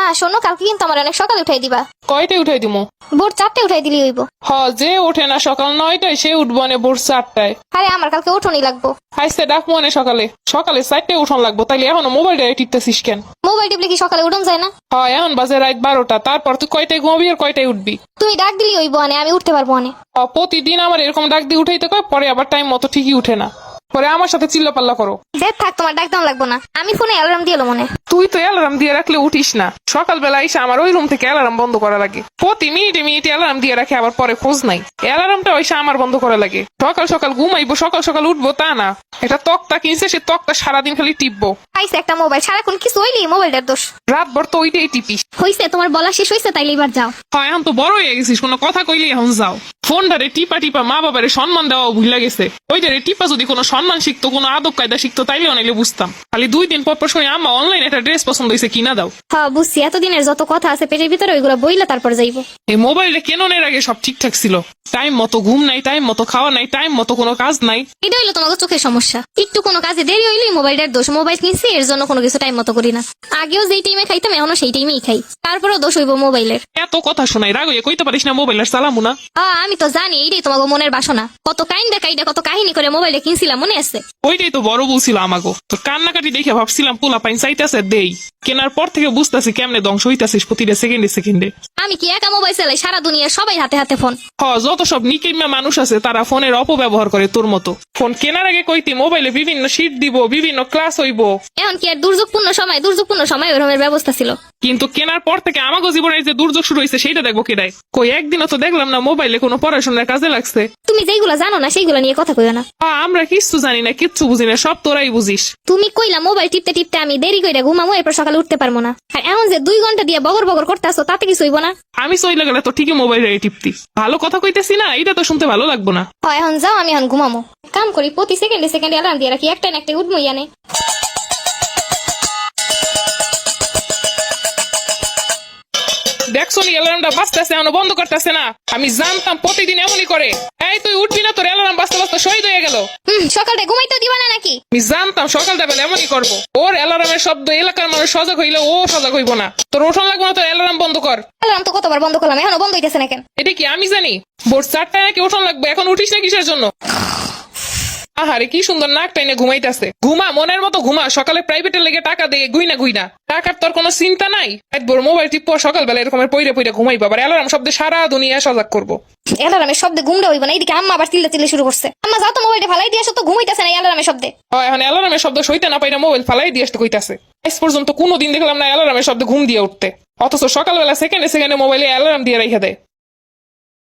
মা শোনো, কালকে কিন্তু আমার অনেক সকালে উঠাই দিবা। কয়টায় উঠাই দিমু? ভোর 4টে উঠাই দিলি হইব। যে ওঠে না সকাল 9টায় সে উঠবো না ভোর 4টায়। আরে আমার কালকে উঠোনি লাগবো। আইসে ডাকবো না সকালে 4টায় উঠন লাগবো। তাইলে এখনো মোবাইলটা টিপতেছিস কেন? মোবাইল টিপলে কি সকালে উঠন যায় না? এখন বাজে রাত 12টা। তারপর তুই কয়টায় ঘুমাবি আর কয়টায় উঠবি? তুমি ডাক দিলি হইব, আমি উঠতে পারবো না। প্রতিদিন আমার এরকম ডাক দিয়ে উঠাইতে কয়, পরে আবার টাইম মতো ঠিকই উঠে না, পরে আমার সাথে চিল্লাপাল্লা করো। যে থাক, তোমার ডাক দাম লাগবো না, আমি ফোনে অ্যালার্ম দিয়ে মনে। তুই তো অ্যালার্ম দিয়ে রাখলে উঠিস না। সকালবেলা এসে আমার ওই রুম থেকে অ্যালার্ম বন্ধ করা লাগে। প্রতি মিনিটে মিনিটে অ্যালার্ম দিয়ে রাখে, আবার পরে খোঁজ নাই। অ্যালার্মটা এসে আমার বন্ধ করা লাগে। সকাল সকাল ঘুমাইবো, সকাল সকাল উঠবো তা না। এটা তক্তা কিনছে, সে তক্তা সারাদিন খালি টিপবো। পাইছে একটা মোবাইল, সারাক্ষণ কিছু হইলি মোবাইলটার দোষ। রাতভর তো ওইটাই টিপিস। হইছে, তোমার বলা শেষ হইছে, তাইলে এবার যাও। এখন তো বড় হয়ে গেছিস, কোনো কথা কইলে এখন যাও। ফোনটারে টিপা টিপা মা বাবারে সম্মান দেওয়া ভুলে গেছে। ওইটারে টিপা যদি কোনো সম্মান শিখতো, কোনো আদব কায়দা শিখতো, তাইলে অনেকে বুঝতাম। খালি 2 দিন পর শুনি আম্মা অনলাইন একটা ড্রেস পছন্দ হয়েছে, কিনা দাও। হ্যাঁ বুঝছি, এতদিনের যত কথা আছে পেটের ভিতরে ওইগুলো বইলে তারপর যাইবো। এই মোবাইলটা কেনার আগে সব ঠিকঠাক ছিল। টাইম মতো ঘুম নাই, টাইম মতো খাওয়া নাই, টাইম মতো কোনো কাজ নাই। এটা হইলো তোমাকে চোখের সমস্যা। একটু কোনো কাজে দেরি হইলেই মোবাইলের দোষ। মোবাইল কিনছি এর জন্য কোনো কিছু টাইম মতো করি না। আগেও যেই টাইমে খাইতাম এখনো সেই টাইমেই খাই, তারপরেও দোষ হইব মোবাইলের। এত কথা শোনাই, রাগ হয়ে কইতে পারিস না মোবাইলের চালামু না? আমি তো জানি, এইটাই তোমাকে মনের বাসনা। কত কাইন্দা কাইডা কত কাহিনী করে মোবাইলে কিনছিলাম, মনে আছে? ওইটাই তো বড় বলছিল আমাগো। তোর কান্নাকাটি দেখে ভাবছিলাম পোলা পাইন চাইতেছে দেই। কেনার পর থেকে বুঝতেছি কেমনে ধ্বংস হইতাছিস প্রতিটা সেকেন্ডে সেকেন্ডে। আমি কি একা মোবাইল চালাই? সারা দুনিয়ার সবাই হাতে হাতে ফোন। যত সব নিকিমা মানুষ আছে তারা ফোনের অপব্যবহার করে তোর মতো। ফোন কেনার আগে কইতি মোবাইলে বিভিন্ন শীট দিব, বিভিন্ন ক্লাস হইব। এখন কি আর দুর্যোগপূর্ণ সময় ওরকমের ব্যবস্থা ছিল? কিন্তু কেনার পর থেকে আমাগো জীবনের যে দুর্যোগ শুরু হয়েছে সেইটা দেখবো কেডাই? কই একদিনও তো দেখলাম না মোবাইলে কোনো পড়াশোনার কাজে লাগছে। তুমি যেগুলো জানো না সেইগুলো নিয়ে কথা কইও না। আমরা কিচ্ছু জানি না, কিচ্ছু বুঝি না, সব তোরাই বুঝিস। তুমি কইলা মোবাইল টিপতে টিপতে আমি দেরি কইরা ঘুমামো, এরপর সকালে উঠতে পারবো না। আর এখন যে 2 ঘন্টা দিয়ে বগর বগর করতেছো, তাতে কিছু হইব না। আমি চইলা গেলে তো ঠিকই মোবাইলে টিপতি। ভালো কথা কইতেছি না, এটা তো শুনতে ভালো লাগবো না। এখন যাও, আমি এখন ঘুমামো। কাম করি, প্রতি সেকেন্ডে সেকেন্ডে অ্যালার্ম দিয়ে রাখি, একটা না একটা উঠবো ইয়ানে। দেখছো নি অ্যালার্মটা বাজতেছে, এখনো বন্ধ করতেছে না। আমি জানতাম প্রতিদিন এমনই করে। এই তুই উঠবি না, তোর অ্যালার্ম বাজতে বাজতে শহীদ হয়ে গেল। সকালটা ঘুমাইতে দিবা না নাকি? আমি জানতাম সকালটা বেলা এমনই করবো। ওর অ্যালার্মের শব্দ এলাকার মানুষ সজাগ হইলে ও সজাগ হইব না। তোর ওঠন লাগবে না, তোর অ্যালার্ম বন্ধ কর। অ্যালার্ম তো কতবার বন্ধ করলাম, এখনো বন্ধ হইতেছে না কেন? এটা কি আমি জানি? ভোর 4টায় নাকি ওঠন লাগবে, এখন উঠিস না কিসের জন্য? আহারে কি সুন্দর নাক টাইনে ঘুমাইতেছে। ঘুমা, মনের মতো ঘুমা। সকালে প্রাইভেটের লেগে টাকা দিয়ে গুইনা টাকার তোর কোনো চিন্তা নাই। একবার মোবাইল টিপ সকালবেলা এরকমের পইরে পইরে ঘুমাইবা, আবার অ্যালার্ম শব্দে সারা দুনিয়া সজাগ করবো। অ্যালার্মের শব্দে ঘুমটা হইব না। এইদিকে আম্মা আবার চিল্লা শুরু করছে। আম্মা যাও তো, মোবাইলটা ফালাই দিয়ে আসো তো, ঘুমাইতেছে না অ্যালার্মের শব্দে। এখন অ্যালার্মের শব্দ সইতে না পাইরা মোবাইল ফালাই দিয়ে আসতে কইতাছে। আজ পর্যন্ত কোনোদিন দেখলাম না অ্যালার্মের শব্দে ঘুম দিয়ে উঠতে, অথচ সকালবেলা সেকেন্ডে সেকেন্ডে মোবাইলে অ্যালার্ম দিয়ে রেখে দেয়।